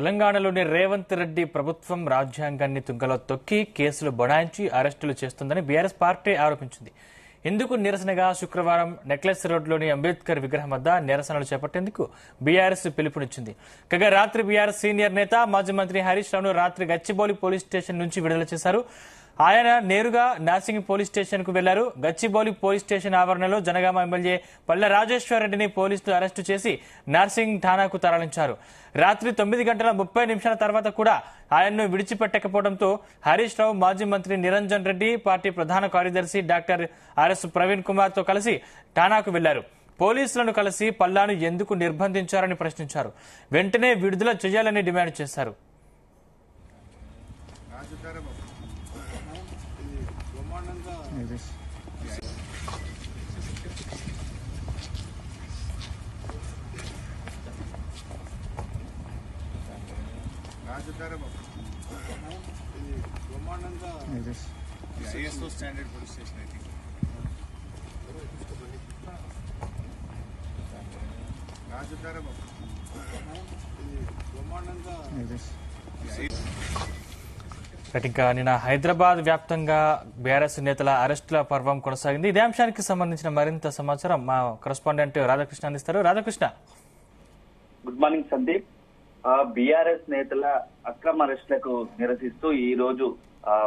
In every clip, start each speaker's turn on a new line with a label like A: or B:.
A: తెలంగాణలోని రేవంత్ రెడ్డి ప్రభుత్వం రాజ్యాంగాన్ని తుంగలో తొక్కి కేసులు బనాయించి అరెస్టులు చేస్తుందని బీఆర్ఎస్ పార్టీ ఆరోపించింది. ఇందుకు నిరసనగా శుక్రవారం నెక్లెస్ రోడ్లోని అంబేద్కర్ విగ్రహం వద్ద నిరసనలు చేపట్టేందుకు బీఆర్ఎస్ పిలుపునిచ్చింది. కాగా రాత్రి బీఆర్ఎస్ సీనియర్ నేత మాజీ మంత్రి హరీష్ రావును రాత్రి గచ్చిబౌలి పోలీస్ స్టేషన్ నుంచి విడుదల చేశారు. ఆయన నేరుగా నార్సింగ్ పోలీస్ స్టేషన్ కు వెళ్లారు. గచ్చిబౌలి పోలీస్ స్టేషన్ ఆవరణలో జనగామ ఎమ్మెల్యే పల్లె రాజేశ్వర్ రెడ్డిని పోలీసులు అరెస్టు చేసి నార్సింగ్ ఠాణాకు తరలించారు. రాత్రి 9:30 తర్వాత కూడా ఆయన్ను విడిచిపెట్టకపోవడంతో హరీష్ రావు, మాజీ మంత్రి నిరంజన్ రెడ్డి, పార్టీ ప్రధాన కార్యదర్శి డాక్టర్ ఆర్ఎస్ ప్రవీణ్ కుమార్ తో కలిసి ఠాణాకు వెళ్లారు. పోలీసులను కలిసి పల్లాను ఎందుకు నిర్బంధించారని ప్రశ్నించారు. వెంటనే విడుదల చేయాలని డిమాండ్ చేశారు.
B: ISO standard police station, I think.
A: ఇంకా నిన్న హైదరాబాద్ వ్యాప్తంగా బీఆర్ఎస్ నేతల అరెస్టుల పర్వం కొనసాగింది. ఇదే అంశానికి సంబంధించిన మరింత సమాచారం మా కరెస్పాండెంట్ రాధాకృష్ణ అందిస్తారు. Radhakrishna,
C: good morning Sandeep. BRS నేతల అక్రమ అరెస్టులకు నిరసిస్తూ ఈ రోజు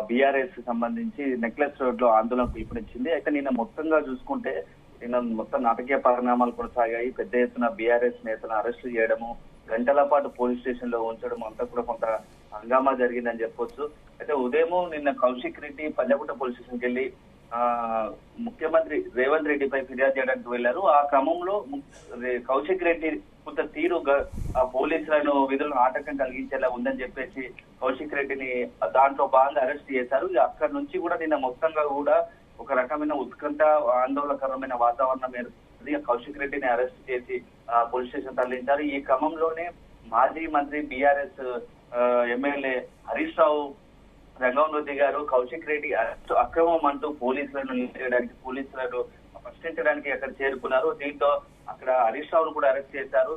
C: బీఆర్ఎస్ సంబంధించి నెక్లెస్ రోడ్ లో ఆందోళన పిలుపునిచ్చింది. అయితే నిన్న మొత్తంగా చూసుకుంటే నిన్న మొత్తం నాటకీయ పరిణామాలు కొనసాగాయి. పెద్ద ఎత్తున బీఆర్ఎస్ నేతలను అరెస్టు చేయడము, గంటల పాటు పోలీస్ స్టేషన్ లో ఉంచడం అంతా కూడా కొంత హంగామా జరిగిందని చెప్పొచ్చు. అయితే ఉదయం నిన్న కౌశిక్ రెడ్డి పంజాగుట్ట పోలీస్ స్టేషన్ కి వెళ్లి ముఖ్యమంత్రి రేవంత్ రెడ్డిపై ఫిర్యాదు చేయడానికి వెళ్లారు. ఆ క్రమంలో కౌశిక్ రెడ్డి కొంత తీరుగా పోలీసులను విధులను ఆటంకం కలిగించేలా ఉందని చెప్పేసి కౌశిక్ రెడ్డిని దాంట్లో భాగంగా అరెస్ట్ చేశారు. అక్కడి నుంచి కూడా నిన్న మొత్తంగా కూడా ఒక రకమైన ఉత్కంఠ, ఆందోళనకరమైన వాతావరణం ఏర్పడింది. కౌశిక్ రెడ్డిని అరెస్ట్ చేసి పోలీస్ స్టేషన్ తరలించారు. ఈ క్రమంలోనే మాజీ మంత్రి బీఆర్ఎస్ ఎమ్మెల్యే హరీష్ రావు రంగంలో దిగారు. కౌశిక్ రెడ్డి అక్రమం అంటూ పోలీసులను నిలిపేయడానికి, పోలీసులను ప్రశ్నించడానికి అక్కడ చేరుకున్నారు. దీంతో అక్కడ హరీష్ రావును కూడా అరెస్ట్ చేశారు.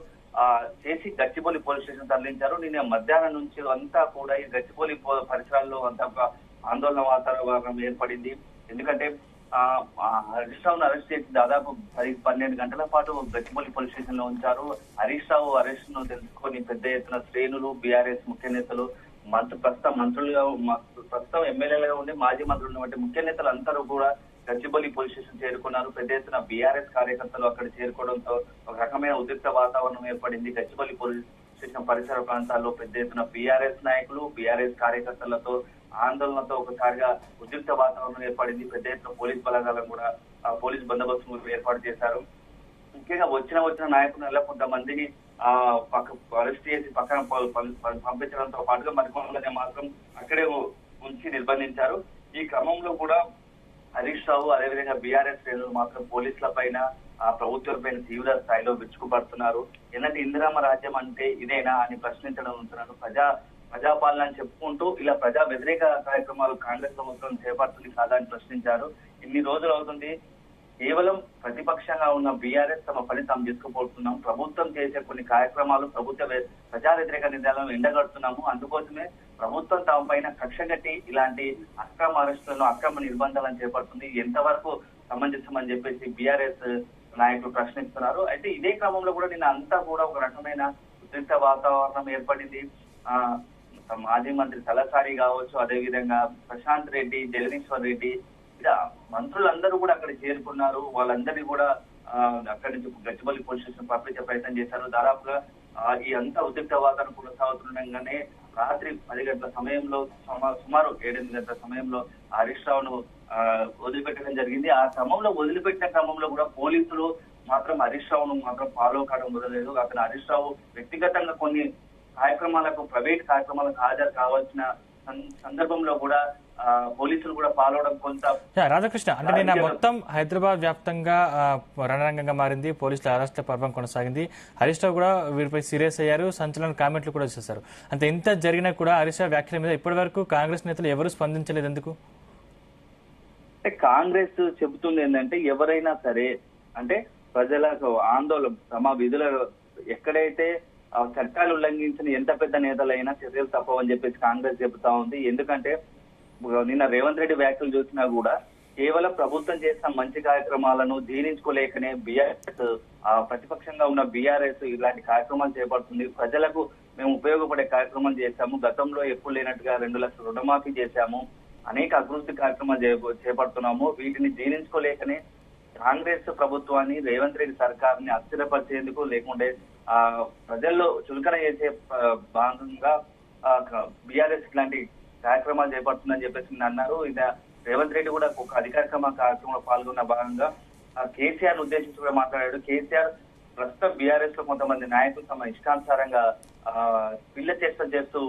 C: చేసి గచ్చిబౌలి పోలీస్ స్టేషన్ తరలించారు. నిన్న మధ్యాహ్నం నుంచి అంతా కూడా ఈ గచ్చిబౌలి పరిసరాల్లో అంతా ఆందోళన వాతావరణం ఏర్పడింది. ఎందుకంటే హరీష్ రావును అరెస్ట్ చేసి దాదాపు 10-12 గంటల పాటు గచ్చిబౌలి పోలీస్ స్టేషన్ లో ఉంచారు. హరీష్ రావు అరెస్ట్ ను తెలుసుకొని పెద్ద ఎత్తున శ్రేణులు, బీఆర్ఎస్ ముఖ్య నేతలు, ప్రస్తుతం ఎమ్మెల్యేలుగా ఉండి మాజీ మంత్రులు వంటి ముఖ్య నేతలు అందరూ కూడా గచ్చిబౌలి పోలీస్ స్టేషన్ చేరుకున్నారు. పెద్ద ఎత్తున బీఆర్ఎస్ కార్యకర్తలు అక్కడ చేరుకోవడంతో ఒక రకమైన ఉద్రిక్త వాతావరణం ఏర్పడింది. గచ్చిబౌలి పోలీస్ స్టేషన్ పరిసర ప్రాంతాల్లో పెద్ద ఎత్తున బీఆర్ఎస్ నాయకులు, బీఆర్ఎస్ కార్యకర్తలతో ఆందోళనతో ఒకసారిగా ఉద్రిక్త వాతావరణం ఏర్పడింది. పెద్ద ఎత్తున పోలీస్ బలగాలను కూడా పోలీస్ బందోబస్తు ఏర్పాటు చేశారు. ముఖ్యంగా వచ్చిన నాయకులు కొంతమందిని అరెస్ట్ చేసి పక్కన పంపించడంతో పాటుగా మరికొంతమంది మాత్రం అక్కడే ఉంచి నిర్బంధించారు. ఈ క్రమంలో కూడా హరీష్ రావు, అదేవిధంగా బీఆర్ఎస్ శ్రేణులు మాత్రం పోలీసుల పైన, ప్రభుత్వం పైన తీవ్ర స్థాయిలో విరుచుకుపడుతున్నారు. ఎలాంటి ఇందిరామ రాజ్యం అంటే ఇదేనా అని ప్రశ్నించడం ఉంటున్నారు. ప్రజాపాలన అని చెప్పుకుంటూ ఇలా ప్రజా వ్యతిరేక కార్యక్రమాలు కాంగ్రెస్ ప్రభుత్వం చేపడుతుంది కాదా అని ప్రశ్నించారు. ఇన్ని రోజులు అవుతుంది కేవలం ప్రతిపక్షంగా ఉన్న బీఆర్ఎస్ తమ పని తాము చేసుకుపోతున్నాం. ప్రభుత్వం చేసే కొన్ని కార్యక్రమాలు, ప్రజా వ్యతిరేక నిర్ణయాలను ఎండగడుతున్నాము. అందుకోసమే ప్రభుత్వం తమ పైన కక్ష కట్టి ఇలాంటి అక్రమ అరెస్టులను, అక్రమ నిర్బంధాలను చేపడుతుంది. ఎంతవరకు సమంజసమని చెప్పేసి బీఆర్ఎస్ నాయకులు ప్రశ్నిస్తున్నారు. అయితే ఇదే క్రమంలో కూడా నిన్న అంతా కూడా ఒక రకమైన ఉద్రిక్త వాతావరణం ఏర్పడింది. మాజీ మంత్రి తలసారి కావచ్చు, అదేవిధంగా ప్రశాంత్ రెడ్డి, జగదీశ్వర్ రెడ్డి, ఇలా మంత్రులందరూ కూడా అక్కడ చేరుకున్నారు. వాళ్ళందరినీ కూడా అక్కడి నుంచి గచ్చిబౌలి పోలీస్ స్టేషన్ పంపించే ప్రయత్నం చేశారు. దాదాపుగా ఈ అంతా ఉద్రిక్త వాతావరణం కొనసాగుతుండగానే రాత్రి 10 గంటల సమయంలో, సుమారు 7-8 గంటల సమయంలో హరీష్ రావును వదిలిపెట్టడం జరిగింది. ఆ వదిలిపెట్టిన క్రమంలో కూడా పోలీసులు మాత్రం హరీష్ రావును మాత్రం ఫాలో కావడం కుదరలేదు. అతను హరీష్ రావు వ్యక్తిగతంగా కొన్ని కార్యక్రమాలకు, ప్రైవేట్ కారణాలకు హాజరు కావాల్సిన సందర్భంలో కూడా పోలీసులు కూడా పాల్గొనడం కొంత.
A: రాధాకృష్ణ, అంటే నిన్న మొత్తం హైదరాబాద్ వ్యాప్తంగా రణరంగంగా మారింది. పోలీసుల అరెస్ట్ పర్వం కొనసాగింది. హరీష్ రావు కూడా వీరిపై సీరియస్ అయ్యారు, సంచలన కామెంట్లు కూడా చేశారు. అంటే ఇంత జరిగినా కూడా హరీష్ రావు వ్యాఖ్యల మీద ఇప్పటి వరకు కాంగ్రెస్ నేతలు ఎవరు స్పందించలేదు. ఎందుకు?
C: కాంగ్రెస్ చెబుతుంది ఏంటంటే ఎవరైనా సరే అంటే ప్రజలకు ఆందోళన తమ విధుల ఎక్కడైతే ఆ చట్టాలు ఉల్లంఘించిన ఎంత పెద్ద నేతలైనా చర్యలు తప్పవని చెప్పేసి కాంగ్రెస్ చెబుతా ఉంది. ఎందుకంటే నిన్న రేవంత్ రెడ్డి వ్యాఖ్యలు చూసినా కూడా కేవలం ప్రభుత్వం చేసిన మంచి కార్యక్రమాలను జీర్ణించుకోలేకనే బీఆర్ఎస్ ప్రతిపక్షంగా ఉన్న బీఆర్ఎస్ ఇలాంటి కార్యక్రమాలు చేపడుతుంది. ప్రజలకు మేము ఉపయోగపడే కార్యక్రమాలు చేశాము, గతంలో ఎప్పుడు లేనట్టుగా 2 లక్షల రుణమాఫీ చేశాము, అనేక అభివృద్ధి కార్యక్రమాలు చేపడుతున్నాము. వీటిని జీర్ణించుకోలేకనే కాంగ్రెస్ ప్రభుత్వాన్ని రేవంత్ రెడ్డి సర్కార్ని అస్థిరపరిచేందుకు లేకుంటే ప్రజల్లో చులకన చేసే భాగంగా బీఆర్ఎస్ ఇట్లాంటి కార్యక్రమాలు చేపడుతుందని చెప్పేసి అన్నారు. ఇది రేవంత్ రెడ్డి కూడా ఒక అధికారిక కార్యక్రమంలో పాల్గొన్న భాగంగా కేసీఆర్ ఉద్దేశించి కూడా మాట్లాడాడు. కేసీఆర్ ప్రస్తుతం బీఆర్ఎస్ లో కొంతమంది నాయకులు తమ ఇష్టానుసారంగా పిల్ల చేష్టలు చేస్తూ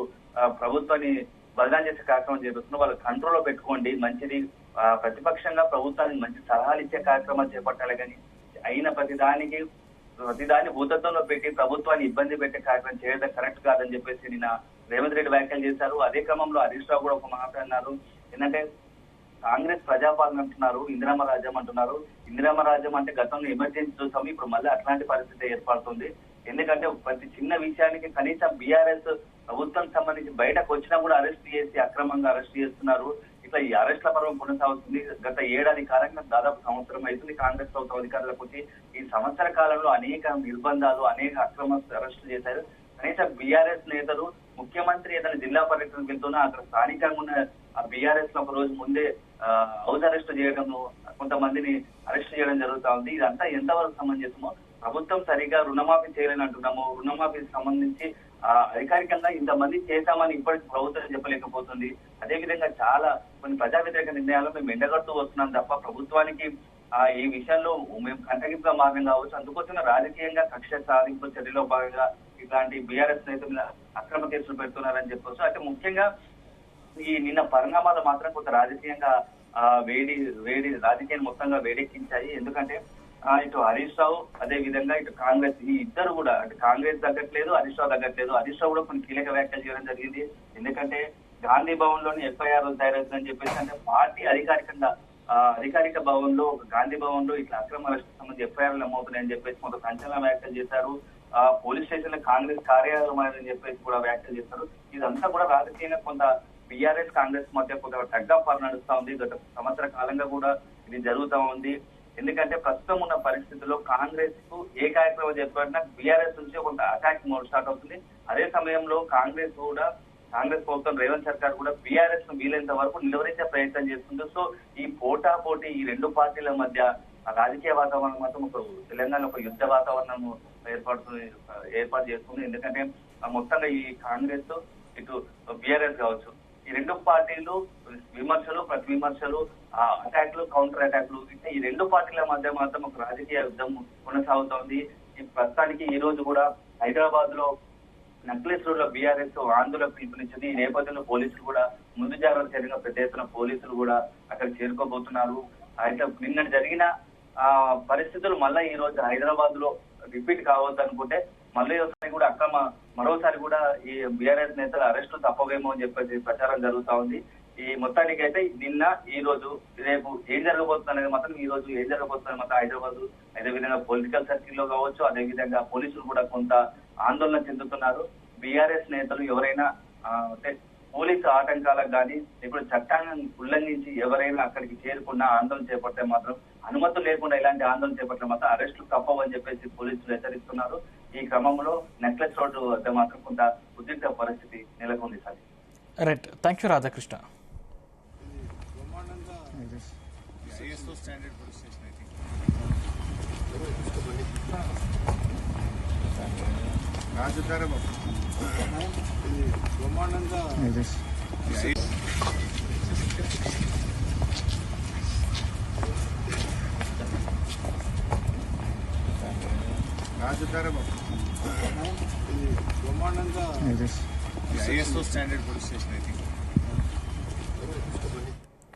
C: ప్రభుత్వాన్ని బదనాం చేసే కార్యక్రమం చేస్తున్నారు. వాళ్ళు కంట్రోల్లో పెట్టుకోండి, మంచిది. ప్రతిపక్షంగా ప్రభుత్వానికి మంచి సలహాలు ఇచ్చే కార్యక్రమాలు చేపట్టాలి, కానీ అయిన ప్రతిదాన్ని భూతత్వంలో పెట్టి ప్రభుత్వాన్ని ఇబ్బంది పెట్టే కార్యక్రమం చేయడం కరెక్ట్ కాదని చెప్పేసి నిన్న రేవంత్ రెడ్డి వ్యాఖ్యలు చేశారు. అదే క్రమంలో హరీష్ రావు కూడా ఒక మాట అన్నారు. ఏంటంటే కాంగ్రెస్ ప్రజాపాలన అంటున్నారు, ఇందిరమ్మ రాజ్యం అంటున్నారు. ఇందిరమ్మ రాజ్యం అంటే గతంలో ఎమర్జెన్సీ చూసాము, ఇప్పుడు మళ్ళీ అట్లాంటి పరిస్థితి ఏర్పడుతుంది. ఎందుకంటే ప్రతి చిన్న విషయానికి కనీసం బీఆర్ఎస్ ప్రభుత్వం సంబంధించి బయటకు వచ్చినా కూడా అరెస్ట్ చేసి అక్రమంగా అరెస్ట్ చేస్తున్నారు. ఇట్లా ఈ అరెస్ట్ల పర్వం కొనసాగుతుంది. గత ఏడాది కాలంగా దాదాపు సంవత్సరం అవుతుంది కాంగ్రెస్ ప్రభుత్వం అధికారులకు వచ్చి. ఈ సంవత్సర కాలంలో అనేక నిర్బంధాలు, అనేక అక్రమ అరెస్టులు చేశారు. కనీసం బీఆర్ఎస్ నేతలు, ముఖ్యమంత్రి ఏదైనా జిల్లా పర్యటనకు వెళ్తున్నా అక్కడ స్థానికంగా ఉన్న బీఆర్ఎస్ లో ఒక రోజు ముందే హౌస్ అరెస్ట్ చేయడం, కొంతమందిని అరెస్ట్ చేయడం జరుగుతా ఉంది. ఇదంతా ఎంతవరకు సమంజసమో, ప్రభుత్వం సరిగా రుణమాఫీ చేయాలని అంటున్నాము. రుణమాఫీకి సంబంధించి అధికారికంగా ఇంతమంది చేశామని ఇప్పటికి ప్రభుత్వం చెప్పలేకపోతుంది. అదేవిధంగా చాలా కొన్ని ప్రజా వ్యతిరేక నిర్ణయాలు మేము ఎండగడుతూ వస్తున్నాం తప్ప ప్రభుత్వానికి ఈ విషయంలో మేము కంటగింపుగా మారడం కావచ్చు. అందుకోసం రాజకీయంగా కక్ష సాధింపు చర్యలో భాగంగా ఇట్లాంటి బీఆర్ఎస్ నేతల మీద అక్రమ కేసులు పెడుతున్నారని చెప్పొచ్చు. అయితే ముఖ్యంగా ఈ నిన్న పరిణామాలు మాత్రం కొంత రాజకీయంగా వేడి రాజకీయాన్ని మొత్తంగా వేడెక్కించాయి. ఎందుకంటే ఇటు హరీష్ రావు, అదే విధంగా ఇటు కాంగ్రెస్, ఈ ఇద్దరు కూడా అటు కాంగ్రెస్ తగ్గట్లేదు, హరీష్ రావు తగ్గట్లేదు. హరీష్ రావు కూడా కొన్ని కీలక వ్యాఖ్యలు చేయడం జరిగింది. ఎందుకంటే గాంధీ భవన్ లోని ఎఫ్ఐఆర్ తయారవుతుందని చెప్పేసి, అంటే పార్టీ అధికారిక భవన్ లో, గాంధీ భవన్ లో ఇట్లా అక్రమ అరెస్ట్ సంబంధించి ఎఫ్ఐఆర్లు నమోతున్నాయని చెప్పేసి కొంత సంచలన వ్యాఖ్యలు చేశారు. పోలీస్ స్టేషన్ లో కాంగ్రెస్ కార్యాలయం అని చెప్పేసి కూడా వ్యాఖ్యలు చేశారు. ఇదంతా కూడా రాజకీయంగా కొంత బీఆర్ఎస్ కాంగ్రెస్ మధ్య కొంత టగ్ ఆఫ్ వార్ నడుస్తా ఉంది. గత సంవత్సర కాలంగా కూడా ఇది జరుగుతూ ఉంది. ఎందుకంటే ప్రస్తుతం ఉన్న పరిస్థితుల్లో కాంగ్రెస్ కు ఏ కార్యక్రమం చేపట్టినా బీఆర్ఎస్ నుంచి కొంత అటాక్ మోడ్ స్టార్ట్ అవుతుంది. అదే సమయంలో కాంగ్రెస్ ప్రభుత్వం, రేవంత్ సర్కార్ కూడా బీఆర్ఎస్ ను వీలైనంత వరకు నిలువరించే ప్రయత్నం చేస్తుంది. సో ఈ పోటీ ఈ రెండు పార్టీల మధ్య రాజకీయ వాతావరణం మాత్రం ఒక తెలంగాణ ఒక యుద్ధ వాతావరణం ఏర్పాటు చేస్తుంది. ఎందుకంటే మొత్తంగా ఈ కాంగ్రెస్ ఇటు బీఆర్ఎస్ కావచ్చు, ఈ రెండు పార్టీలు విమర్శలు, ప్రతి విమర్శలు, అటాక్లు, కౌంటర్ అటాక్లు, ఈ రెండు పార్టీల మధ్య మాత్రం ఒక రాజకీయ యుద్ధం కొనసాగుతోంది. ఈ ప్రస్తుతానికి ఈ రోజు కూడా హైదరాబాద్ లో నక్లెస్ రోడ్ లో బీఆర్ఎస్ ఆందోళన పిలుపునిచ్చింది. ఈ నేపథ్యంలో పోలీసులు కూడా ముందు జాగ్రత్త చర్యగా పెద్ద ఎత్తున పోలీసులు కూడా అక్కడ చేరుకోబోతున్నారు. అయితే నిన్న జరిగిన పరిస్థితులు మళ్ళా ఈ రోజు హైదరాబాద్ లో రిపీట్ కావద్దు అనుకుంటే మరోసారి కూడా ఈ బీఆర్ఎస్ నేతల అరెస్టు తప్పవేమో అని చెప్పేసి ప్రచారం జరుగుతా ఉంది. ఈ మొత్తానికి అయితే నిన్న, ఈ రోజు, రేపు ఏం జరగబోతుంది అనేది మాత్రం హైదరాబాద్ అదేవిధంగా పొలిటికల్ సర్కిల్ లో కావచ్చు, అదేవిధంగా పోలీసులు కూడా కొంత ఆందోళన చెందుతున్నారు. బీఆర్ఎస్ నేతలు ఎవరైనా అంటే పోలీసు ఆటంకాలకు కానీ ఇప్పుడు చట్టాన్ని ఉల్లంఘించి ఎవరైనా అక్కడికి చేరుకున్నా ఆందోళన చేపడితే మాత్రం, అనుమతులు లేకుండా ఇలాంటి ఆందోళన చేపడితే మాత్రం అరెస్టులు తప్పవని చెప్పేసి పోలీసులు హెచ్చరిస్తున్నారు. ఈ క్రమంలో నెక్లెస్ రోడ్డు వద్ద మాత్రం కొంత ఉద్రిక్త పరిస్థితి నెలకొంది sir.
A: Right, thank you Radhakrishna.
B: Standard police station I think రాజధాని బ్రహ్మాండంగా బ్రహ్మాండంగా standard police station I think